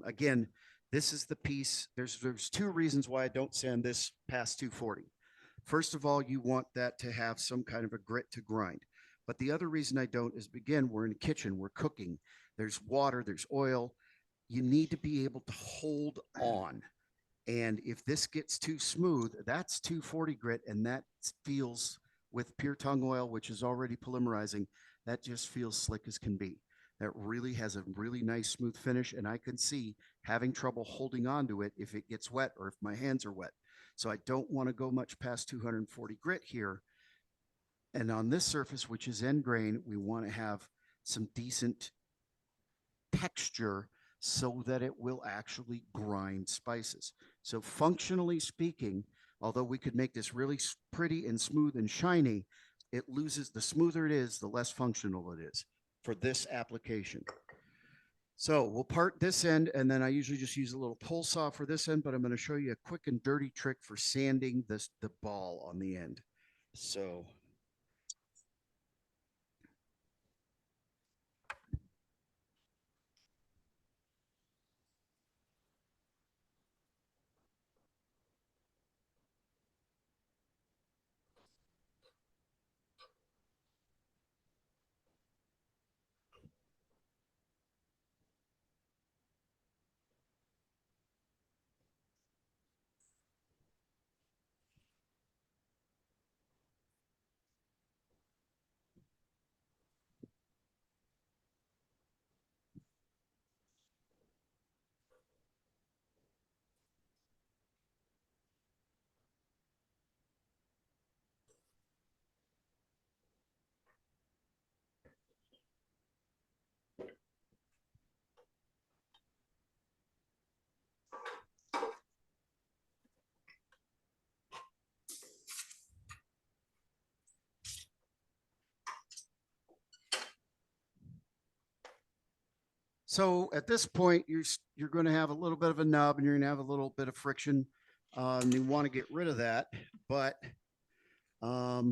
Again, this is the piece. There's two reasons why I don't sand this past 240. First of all, you want that to have some kind of a grit to grind. But the other reason I don't is, again, we're in a kitchen, we're cooking. There's water, there's oil. You need to be able to hold on. And if this gets too smooth, that's 240 grit, and that feels, with pure tung oil, which is already polymerizing, that just feels slick as can be. That really has a really nice smooth finish, and I can see having trouble holding on to it if it gets wet or if my hands are wet. So I don't want to go much past 240 grit here. And on this surface, which is end grain, we want to have some decent texture so that it will actually grind spices. So functionally speaking, although we could make this really pretty and smooth and shiny, it loses, the smoother it is, the less functional it is for this application. So we'll part this end, and then I usually just use a little pole saw for this end, but I'm going to show you a quick and dirty trick for sanding the ball on the end. So So at this point, you're going to have a little bit of a nub, and you're going to have a little bit of friction. You want to get rid of that, but how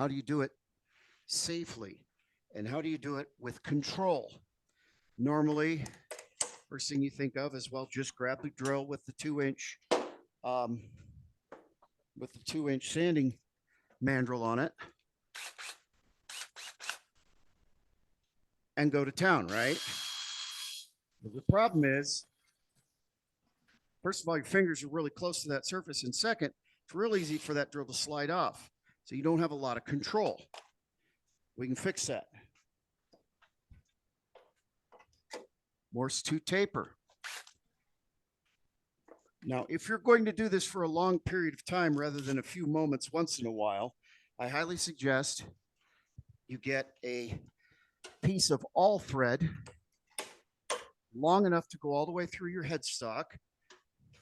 do you do it safely? And how do you do it with control? Normally, first thing you think of is, well, just grab the drill with the 2-inch sanding mandrel on it and go to town, right? But the problem is, first of all, your fingers are really close to that surface, and second, it's real easy for that drill to slide off, so you don't have a lot of control. We can fix that. Morse 2 taper. Now, if you're going to do this for a long period of time rather than a few moments once in a while, I highly suggest you get a piece of all thread long enough to go all the way through your headstock.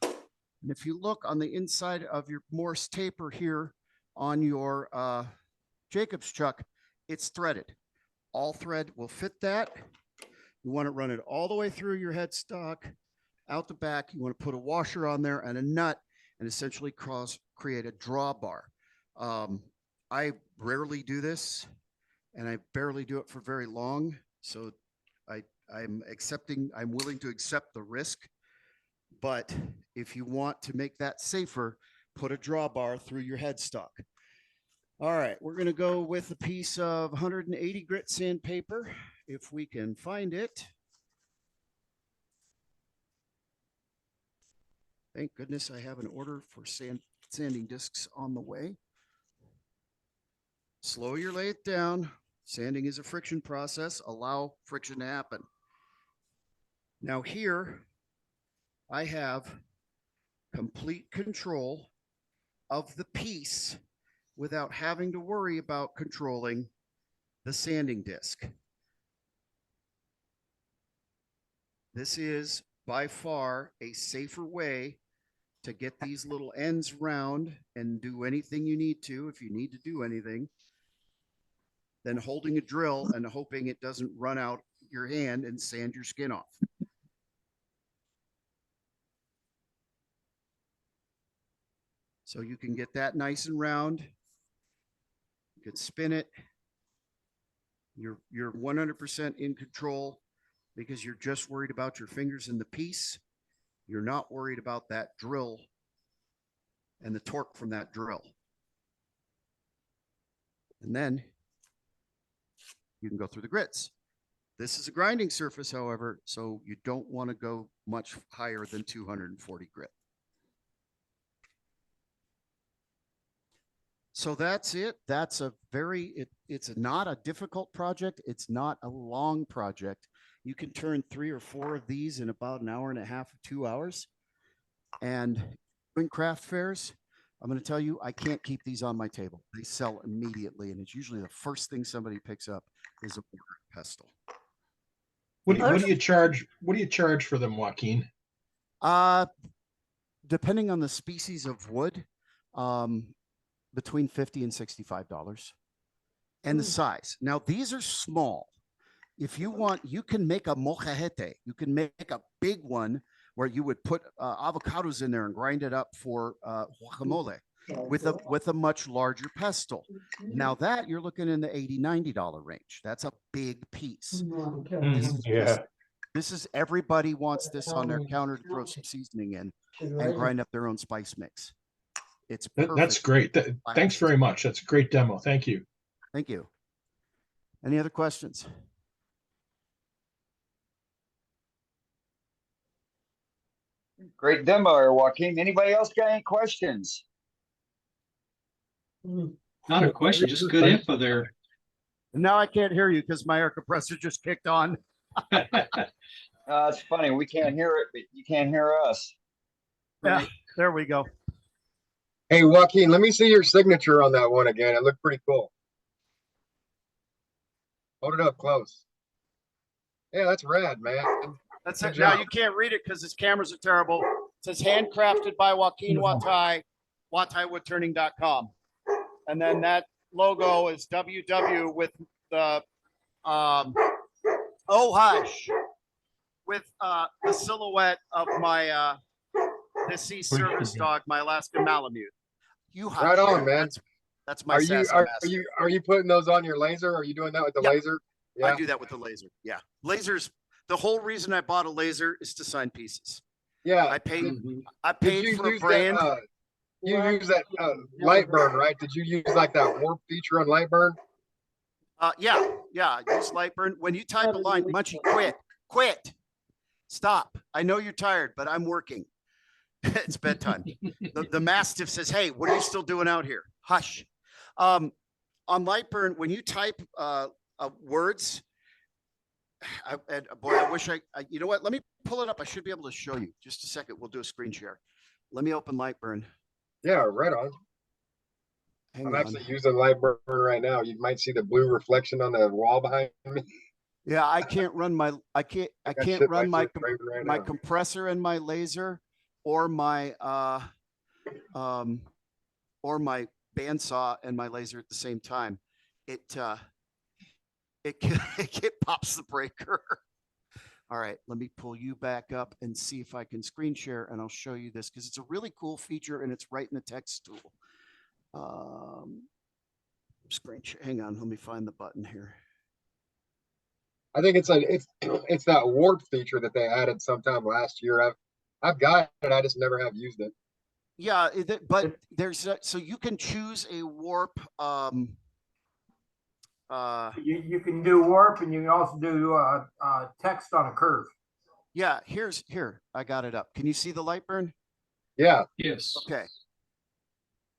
And if you look on the inside of your Morse taper here on your Jacob's chuck, it's threaded. All thread will fit that. You want to run it all the way through your headstock, out the back. You want to put a washer on there and a nut, and essentially create a drawbar. I rarely do this, and I barely do it for very long. So I'm willing to accept the risk. But if you want to make that safer, put a drawbar through your headstock. All right, we're going to go with a piece of 180 grit sandpaper, if we can find it. Thank goodness I have an order for sanding discs on the way. Slow your lathe down. Sanding is a friction process. Allow friction to happen. Now here, I have complete control of the piece without having to worry about controlling the sanding disc. This is by far a safer way to get these little ends round and do anything you need to, if you need to do anything, than holding a drill and hoping it doesn't run out your hand and sand your skin off. So you can get that nice and round. You could spin it. You're 100% in control because you're just worried about your fingers and the piece. You're not worried about that drill and the torque from that drill. And then you can go through the grits. This is a grinding surface, however, so you don't want to go much higher than 240 grit. So that's it. That's a very, it's not a difficult project. It's not a long project. You can turn 3 or 4 of these in about an hour and a half, 2 hours. And doing craft fairs, I'm going to tell you, I can't keep these on my table. They sell immediately. And it's usually the first thing somebody picks up is a mortar and pestle. What do you charge? What do you charge for them, Joaquin? Depending on the species of wood, between $50 and $65 and the size. Now, these are small. If you want, you can make a mojajete. You can make a big one where you would put avocados in there and grind it up for guacamole with a much larger pestle. Now that you're looking in the $80, $90 range. That's a big piece. This is everybody wants this on their counter to throw some seasoning in and grind up their own spice mix. It's perfect. That's great. Thanks very much. That's a great demo. Thank you. Thank you. Any other questions? Great demo, Joaquin. Anybody else got any questions? Not a question, just good info there. Now I can't hear you because my air compressor just kicked on. It's funny. We can't hear it, but you can't hear us. Yeah, there we go. Hey, Joaquin, let me see your signature on that one again. It looked pretty cool. Hold it up close. Yeah, that's rad, man. That's Good it. Now job. you can't read it because his cameras are terrible. It says handcrafted by Joaquin Juatai, WataiWoodturning.com. And then that logo is WW with the oh hush, with the silhouette of my deceased service dog, my Alaskan Malamute. You hush. Right on, man. That's my Are sassy master. are you putting those on your laser? Are you doing that with the Yeah. laser? Yeah. I do that with the laser. Yeah. Lasers. The whole reason I bought a laser is to sign pieces. Yeah. I paid Did for you a use brand. that? You use that Lightburn, right? Did you use like that warp feature on Lightburn? Yeah. Use Lightburn. When you type a line, Munchie, quit. Stop. I know you're tired, but I'm working. It's bedtime. The Mastiff says, "Hey, what are you still doing out here?" Hush. On Lightburn, when you type words, boy, I wish I, you know what? Let me pull it up. I should be able to show you. Just a second. We'll do a screen share. Let me open Lightburn. Yeah, right on. I'm actually using Lightburn right now. You might see the blue reflection on the wall behind me. Yeah, I can't run my run my compressor and my laser or my bandsaw and my laser at the same time. It pops the breaker. All right, let me pull you back up and see if I can screen share, and I'll show you this because it's a really cool feature and it's right in the text tool. Screen share. Hang on, let me find the button here. I think it's that warp feature that they added sometime last year. I've got it. I just never have used it. Yeah, but there's so you can choose a warp. You can do warp, and you can also do text on a curve. Yeah, here. I got it up. Can you see the Lightburn? Yeah. Yes.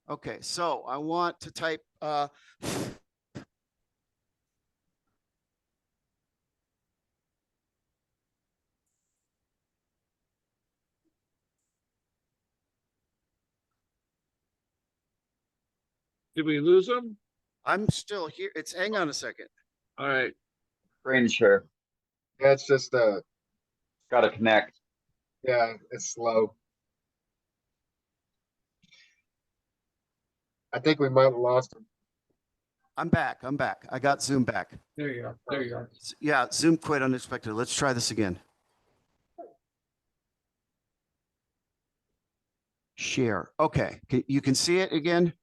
Okay. So I want to type. Did we lose them? I'm still here. Hang on a second. All right. Screen share. Yeah, it's just Got to connect. Yeah, it's slow. I think we might have lost him. I'm back. I'm back. I got Zoom back. There you are. There you are. Yeah, Zoom quit unexpectedly. Let's try this again. Share. Okay. You can see it again?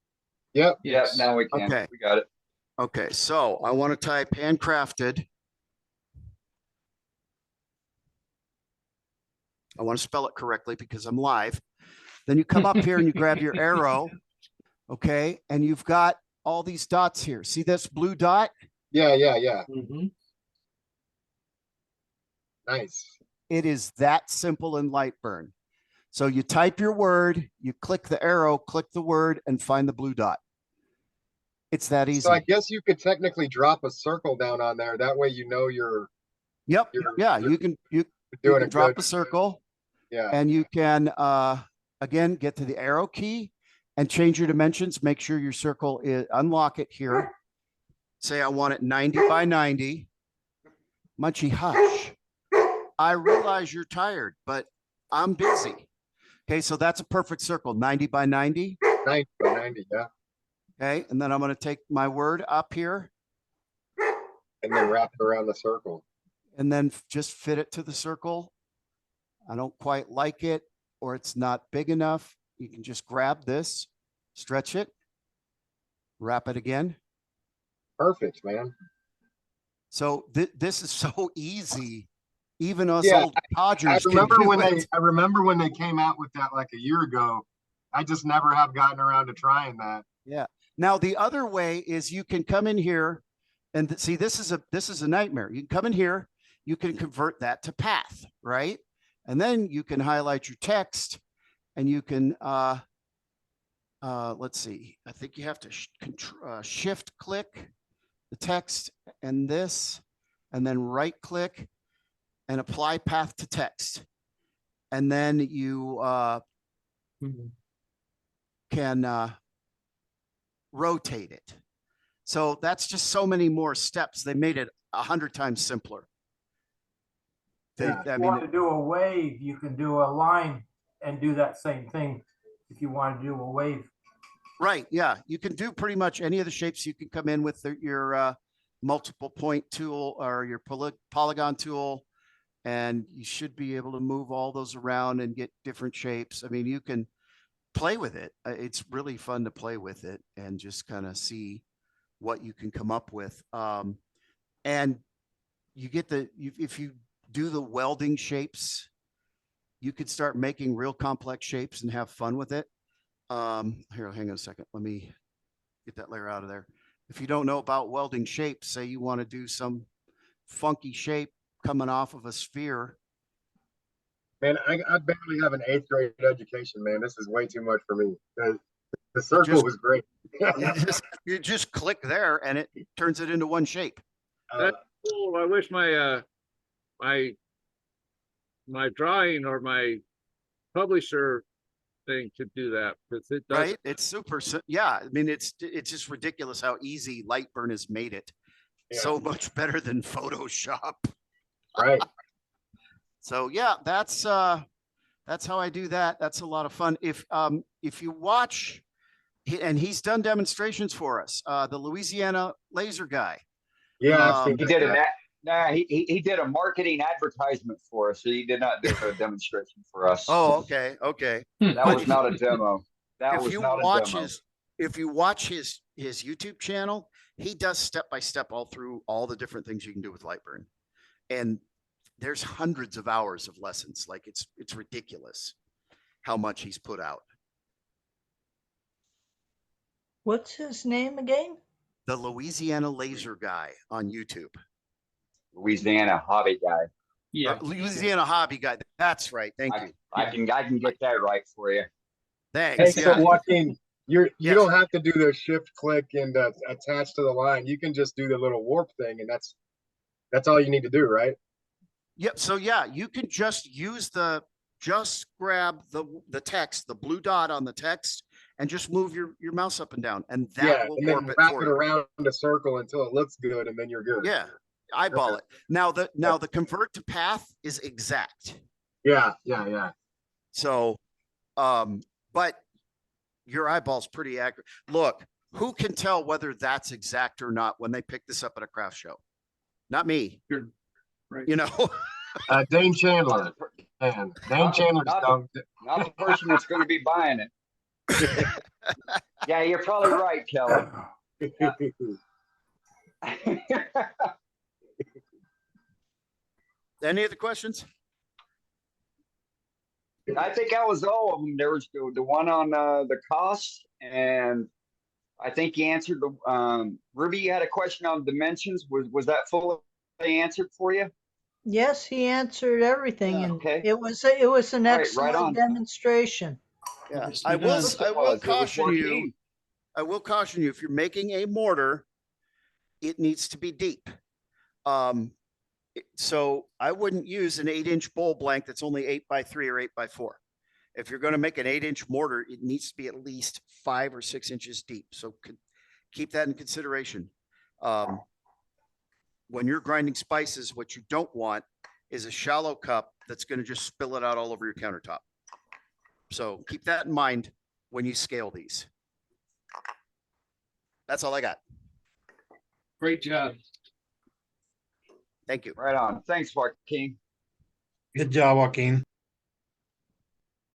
Yep. Yes. Yeah, now we can. Okay. We got it. Okay. So I want to type handcrafted. I want to spell it correctly because I'm live. Then you come up here and you grab your arrow. Okay. And you've got all these dots here. See this blue dot? Yeah, yeah, yeah. Mm-hmm. Nice. It is that simple in Lightburn. So you type your word, you click the arrow, click the word, and find the blue dot. It's that easy. So I guess you could technically drop a circle down on there. That way you know you're Yep. Yeah, you can doing a drop good. a circle Yeah. and you can again get to the arrow key and change your dimensions. Make sure your circle is unlock it here. Say I want it 90 by 90. Munchie, hush. I realize you're tired, but I'm busy. Okay, so that's a perfect circle, 90 by 90. 90 by 90, yeah. Okay, and then I'm going to take my word up here And then wrap it around the circle. and then just fit it to the circle. I don't quite like it or it's not big enough. You can just grab this, stretch it, wrap it again. Perfect, man. So this is so easy. Even us Yeah, old codgers I can remember do when it. I remember when they came out with that like a year ago. I just never have gotten around to trying that. Yeah. Now the other way is you can come in here and see this is a nightmare. You can come in here, you can convert that to path, right? And then you can highlight your text and you can let's see. I think you have to shift click the text and this and then right click and apply path to text. And then you can rotate it. So that's just so many more steps. They made it 100 times simpler. If you want to do a wave, you can do a line and do that same thing. If you want to do a wave. Right. Yeah. You can do pretty much any of the shapes. You can come in with your multiple point tool or your polygon tool, and you should be able to move all those around and get different shapes. I mean, you can play with it. It's really fun to play with it and just kind of see what you can come up with. And you get if you do the welding shapes, you could start making real complex shapes and have fun with it. Here, hang on a second. Let me get that layer out of there. If you don't know about welding shapes, say you want to do some funky shape coming off of a sphere. Man, I barely have an 8th grade education, man. This is way too much for me. The circle was great. you just click there and it turns it into one shape. That's cool. I wish my my drawing or my publisher thing could do that because it does. Right? It's super. Yeah, I mean, it's just ridiculous how easy Lightburn has made it. Yeah. So much better than Photoshop. Right. So yeah, that's how I do that. That's a lot of fun. If you watch, and he's done demonstrations for us, the Louisiana laser guy. Yeah, he did a he did a marketing advertisement for us. So he did not do a demonstration for us. Oh, okay, okay. That was not a demo. That was not a demo. If you watch his YouTube channel, he does step by step all through all the different things you can do with Lightburn, and there's hundreds of hours of lessons. Like it's ridiculous how much he's put out. What's his name again? The Louisiana Laser Guy on YouTube. Louisiana hobby guy. Yeah. Louisiana Hobby Guy. That's right. Thank you. I can get that right for you. Thanks. Hey, Yeah. so Joaquin, you Yes. don't have to do the shift click and attach to the line. You can just do the little warp thing, and that's all you need to do, right? Yep. So yeah, you can just just grab the text, the blue dot on the text, and just move your mouse up and down, and that will and warp then it wrap for it you. around a circle until it looks good, and then you're good. Yeah, eyeball Okay. it. Now the convert to path is exact. Yeah, yeah, yeah. So, but your eyeball's pretty accurate. Look, who can tell whether that's exact or not when they pick this up at a craft show? Not me. Right. You know, Dane Chandler. Man, Dane Chandler just don't. Not the person that's going to be buying it. Yeah, you're probably right, Kelly. Yeah. any other questions? I think that was all of them. There was the one on the cost, and I think you answered the Ruby. You had a question on dimensions. Was that fully answered for you? Yes, he answered everything, and Okay. it was an All right, right excellent on. demonstration. Yeah, Nicely I will. done. First I it will was. It was caution you. Joaquin. I will caution you. If you're making a mortar, it needs to be deep. So I wouldn't use an 8-inch bowl blank that's only 8x3 or 8x4. If you're going to make an 8-inch mortar, it needs to be at least 5 or 6 inches deep. So keep that in consideration. When you're grinding spices, what you don't want is a shallow cup that's going to just spill it out all over your countertop. So keep that in mind when you scale these. That's all I got. Great job. Thank you. Right on. Thanks, Joaquin. Good job, Joaquin.